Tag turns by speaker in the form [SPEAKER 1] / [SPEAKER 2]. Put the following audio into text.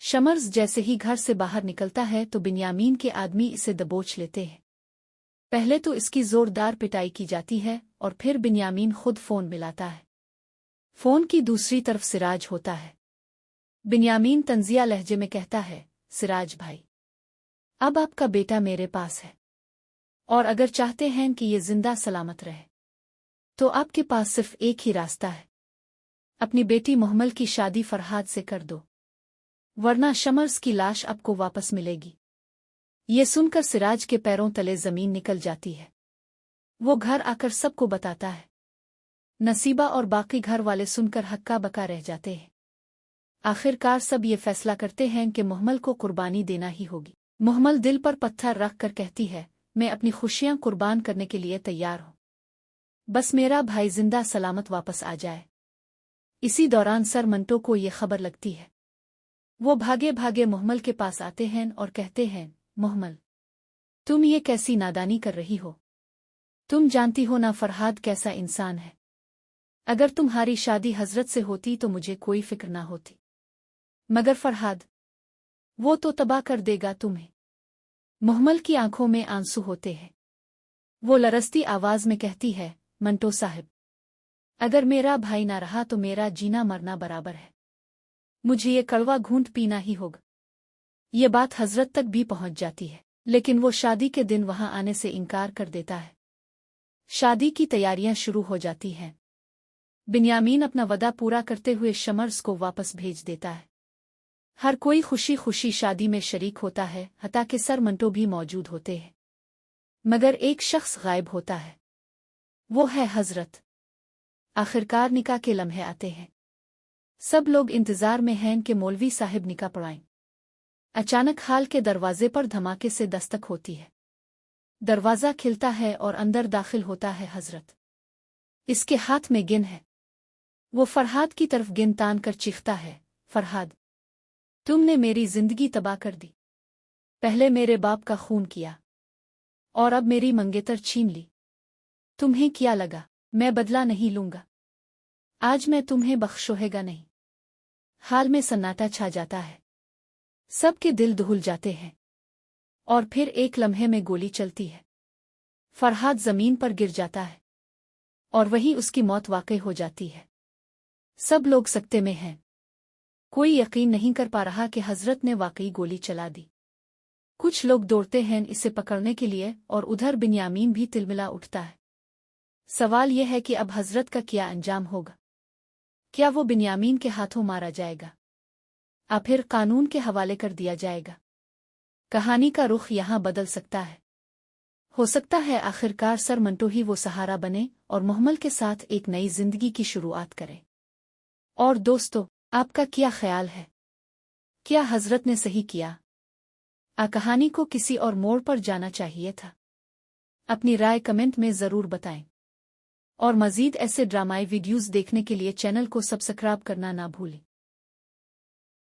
[SPEAKER 1] शमर्स जैसे ही घर से बाहर निकलता है तो बिन्यामीन के आदमी इसे दबोच लेते हैं। पहले तो इसकी जोरदार पिटाई की जाती है और फिर बिन्यामीन खुद फोन मिलाता है। फोन की दूसरी तरफ सिराज होता है। बिन्यामीन तंजिया लहजे में कहता है, सिराज भाई, अब आपका बेटा मेरे पास है, और अगर चाहते हैं कि ये जिंदा सलामत रहे तो आपके पास सिर्फ एक ही रास्ता है, अपनी बेटी मुहम्मल की शादी फरहाद से कर दो, वरना शमर्स की लाश आपको वापस मिलेगी। ये सुनकर सिराज के पैरों तले जमीन निकल जाती है। वो घर आकर सबको बताता है। नसीबा और बाकी घर वाले सुनकर हक्का बका रह जाते हैं। आखिरकार सब ये फैसला करते हैं कि मुहम्मल को कुर्बानी देना ही होगी। मुहम्मल दिल पर पत्थर रख कर कहती है, मैं अपनी खुशियां कुर्बान करने के लिए तैयार हूं, बस मेरा भाई जिंदा सलामत वापस आ जाए। इसी दौरान सर मंटो को ये खबर लगती है। वो भागे भागे मुहम्मल के पास आते हैं और कहते हैं, मुहम्मल, तुम ये कैसी नादानी कर रही हो? तुम जानती हो ना फरहाद कैसा इंसान है। अगर तुम्हारी शादी हजरत से होती तो मुझे कोई फिक्र ना होती, मगर फरहाद, वो तो तबाह कर देगा तुम्हें। मुहम्मल की आंखों में आंसू होते हैं। वो लरसती आवाज में कहती है, मंटो साहब, अगर मेरा भाई ना रहा तो मेरा जीना मरना बराबर है। मुझे ये कड़वा घूंट पीना ही होगा। ये बात हजरत तक भी पहुंच जाती है, लेकिन वो शादी के दिन वहां आने से इनकार कर देता है। शादी की तैयारियां शुरू हो जाती हैं। बिन्यामीन अपना वदा पूरा करते हुए शमर्स को वापस भेज देता है। हर कोई खुशी खुशी शादी में शरीक होता है, हत्ता के सर मंटो भी मौजूद होते हैं। मगर एक शख्स गायब होता है। वो है हजरत। आखिरकार निकाह के लम्हे आते हैं। सब लोग इंतजार में हैं कि मौलवी साहिब निकाह पढ़ाएं। अचानक हाल के दरवाजे पर धमाके से दस्तक होती है। दरवाजा खिलता है और अंदर दाखिल होता है हजरत। इसके हाथ में गिन है। वो फरहाद की तरफ गिन तान कर चीखता है, फरहाद, तुमने मेरी जिंदगी तबाह कर दी। पहले मेरे बाप का खून किया और अब मेरी मंगेतर छीन ली। तुम्हें क्या लगा मैं बदला नहीं लूंगा? आज मैं तुम्हें बख्शोहेगा नहीं। हाल में सन्नाटा छा जाता है। सबके दिल दहुल जाते हैं और फिर एक लम्हे में गोली चलती है। फरहाद जमीन पर गिर जाता है और वहीं उसकी मौत वाकई हो जाती है। सब लोग सकते में हैं। कोई यकीन नहीं कर पा रहा कि हजरत ने वाकई गोली चला दी। कुछ लोग दौड़ते हैं इसे पकड़ने के लिए और उधर बिन्यामीन भी तिलमिला उठता है। सवाल यह है कि अब हजरत का क्या अंजाम होगा? क्या वो बिन्यामीन के हाथों मारा जाएगा या फिर कानून के हवाले कर दिया जाएगा? कहानी का रुख यहां बदल सकता है। हो सकता है आखिरकार सर मंटो ही वो सहारा बने और मुहम्मल के साथ एक नई जिंदगी की शुरुआत करे। और दोस्तों, आपका क्या ख्याल है? क्या हजरत ने सही किया? कहानी को किसी और मोड़ पर जाना चाहिए था? अपनी राय कमेंट में जरूर बताएं। और मजीद ऐसे ड्रामाई वीडियोस देखने के लिए चैनल को सब्सक्राइब करना ना भूलें।